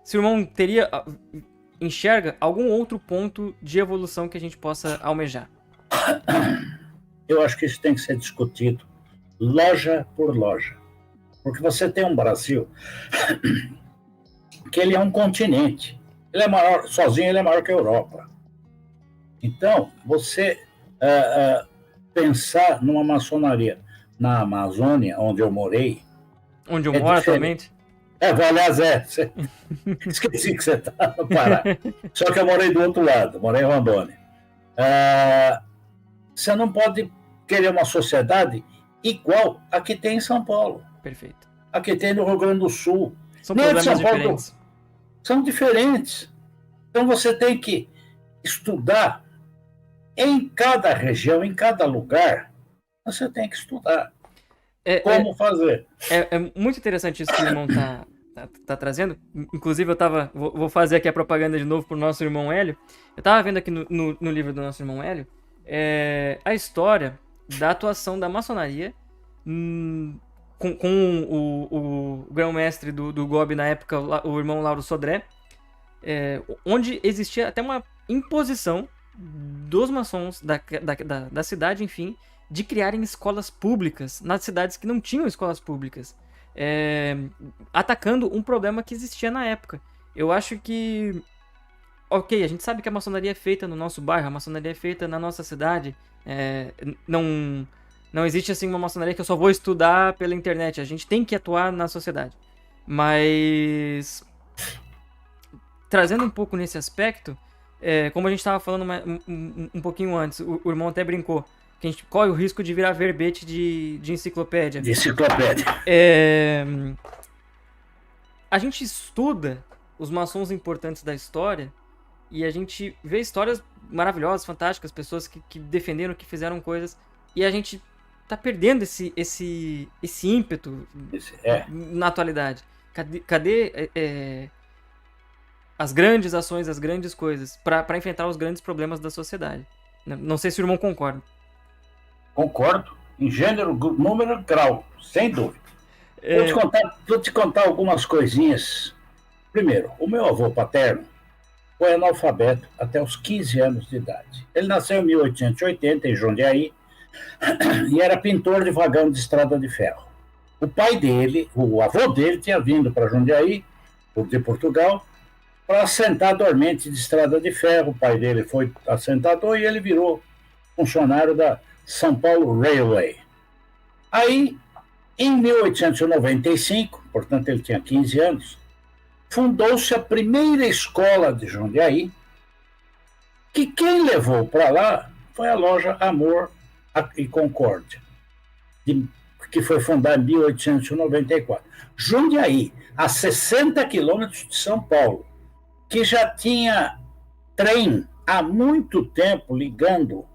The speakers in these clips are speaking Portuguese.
se o irmão enxerga algum outro ponto de evolução que a gente possa almejar. Eu acho que isso tem que ser discutido loja por loja. Porque você tem um Brasil que ele é um continente. Ele é maior, sozinho ele é maior que a Europa. Então, você pensar numa maçonaria na Amazônia, onde eu morei... Onde eu moro atualmente? Aliás, esqueci que você está no Pará. Só que eu morei do outro lado, morei em Rondônia. Você não pode querer uma sociedade igual a que tem em São Paulo. Perfeito. A que tem no Rio Grande do Sul. São problemas diferentes. São diferentes. Então você tem que estudar em cada região, em cada lugar. Você tem que estudar como fazer. É muito interessante isso que o irmão tá trazendo. Inclusive, vou fazer aqui a propaganda de novo pro nosso irmão Hélio. Eu tava vendo aqui no livro do nosso irmão Hélio a história da atuação da maçonaria com o grão-mestre do GOB na época, o irmão Lauro Sodré, onde existia até uma imposição dos maçons da cidade, enfim, de criarem escolas públicas nas cidades que não tinham escolas públicas, atacando um problema que existia na época. Eu acho que, ok, a gente sabe que a maçonaria é feita no nosso bairro, a maçonaria é feita na nossa cidade, não existe assim uma maçonaria que eu só vou estudar pela internet, a gente tem que atuar na sociedade. Mas, trazendo um pouco nesse aspecto, como a gente estava falando um pouquinho antes, o irmão até brincou, que a gente corre o risco de virar verbete de enciclopédia. De enciclopédia. A gente estuda os maçons importantes da história e a gente vê histórias maravilhosas, fantásticas, pessoas que defenderam, que fizeram coisas, e a gente tá perdendo esse ímpeto na atualidade. Cadê as grandes ações, as grandes coisas para enfrentar os grandes problemas da sociedade? Não sei se o irmão concorda. Concordo, em gênero, número, grau, sem dúvida. Vou te contar algumas coisinhas. Primeiro, o meu avô paterno foi analfabeto até os 15 anos de idade. Ele nasceu em 1880, em Jundiaí, e era pintor de vagão de estrada de ferro. O pai dele, o avô dele, tinha vindo para Jundiaí, de Portugal, para assentar dormente de estrada de ferro. O pai dele foi assentador e ele virou funcionário da São Paulo Railway. Aí, em 1895, portanto ele tinha 15 anos, fundou-se a primeira escola de Jundiaí, que quem levou para lá foi a loja Amor e Concórdia, que foi fundada em 1894. Jundiaí, a 60 quilômetros de São Paulo, que já tinha trem há muito tempo ligando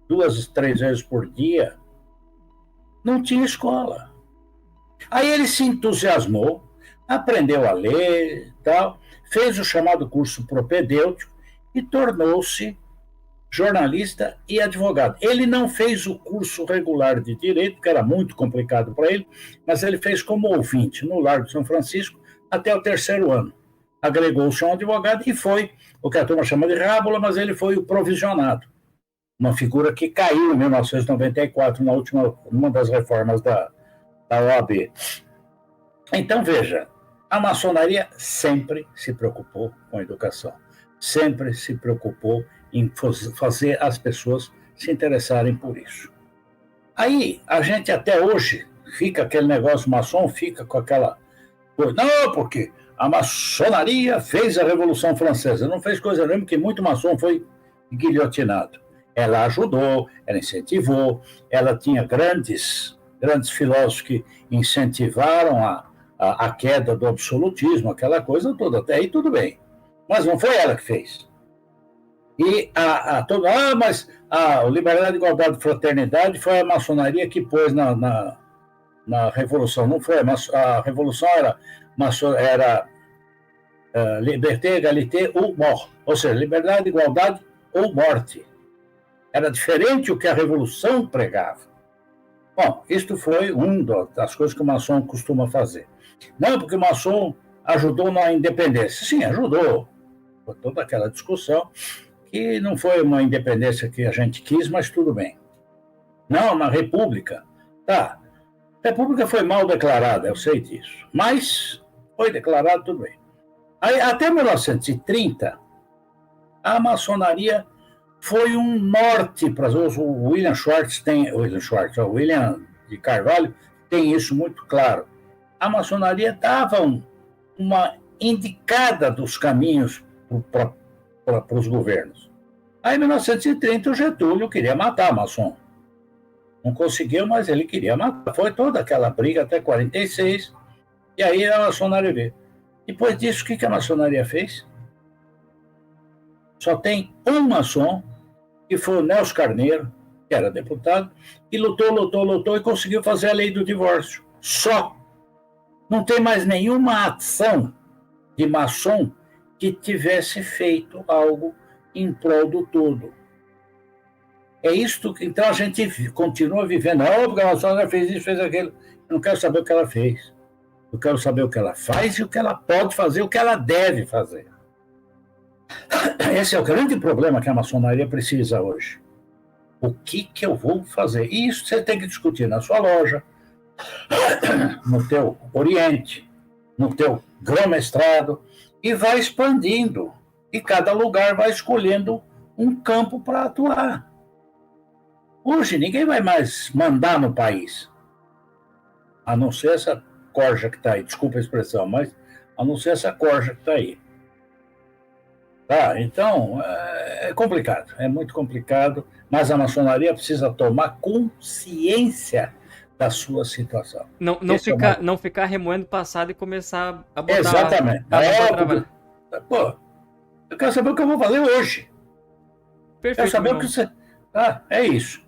2, 3 vezes por dia, não tinha escola. Aí ele se entusiasmou, aprendeu a ler, tal, fez o chamado curso propedêutico e tornou-se jornalista e advogado. Ele não fez o curso regular de direito, porque era muito complicado para ele, mas ele fez como ouvinte no Largo de São Francisco até o 3º ano. Agregou-se a um advogado e foi o que a turma chama de rábula, mas ele foi o provisionado. Uma figura que caiu em 1994, numa das reformas da OAB. Então, veja, a maçonaria sempre se preocupou com a educação, sempre se preocupou em fazer as pessoas se interessarem por isso. Aí, a gente até hoje fica aquele negócio, maçom fica com aquela coisa, não, porque a maçonaria fez a Revolução Francesa. Não fez coisa nenhuma, porque muito maçom foi guilhotinado. Ela ajudou, ela incentivou, ela tinha grandes filósofos que incentivaram a queda do absolutismo, aquela coisa toda. Até aí tudo bem. Mas não foi ela que fez. E mas a liberdade, igualdade e fraternidade foi a maçonaria que pôs na Revolução. Não foi. A Revolução era liberté, égalité ou mort. Ou seja, liberdade, igualdade ou morte. Era diferente o que a Revolução pregava. Bom, isto foi uma das coisas que o maçom costuma fazer. Não, porque o maçom ajudou na independência. Sim, ajudou. Foi toda aquela discussão, que não foi uma independência que a gente quis, mas tudo bem. Não, na República. Tá. A República foi mal declarada, eu sei disso. Mas foi declarado, tudo bem. Aí, até 1930, a maçonaria foi um norte para o William de Carvalho tem isso muito claro. A maçonaria dava uma indicada dos caminhos para os governos. Aí, em 1930, o Getúlio queria matar a maçom. Não conseguiu, mas ele queria matar. Foi toda aquela briga até 46, e aí a maçonaria veio. Depois disso, o que a maçonaria fez? Só tem um maçom, que foi o Nelson Carneiro, que era deputado, e lutou e conseguiu fazer a lei do divórcio. Só. Não tem mais nenhuma ação de maçom que tivesse feito algo em prol do todo. É isto que, então, a gente continua vivendo. Porque a maçonaria fez isso, fez aquilo. Eu não quero saber o que ela fez. Eu quero saber o que ela faz e o que ela pode fazer, o que ela deve fazer. Esse é o grande problema que a maçonaria precisa hoje. O que eu vou fazer? E isso você tem que discutir na sua loja, no teu oriente, no teu grão-mestrado, e vai expandindo. E cada lugar vai escolhendo um campo para atuar. Hoje ninguém vai mais mandar no país, a não ser essa corja que está aí, desculpa a expressão, mas a não ser essa corja que está aí. Tá, então, é complicado, é muito complicado, mas a maçonaria precisa tomar consciência da sua situação. Não ficar remoendo o passado e começar a botar... Exatamente. Pô, eu quero saber o que eu vou fazer hoje. Perfeito. Quero saber o que você... Ah, é isso.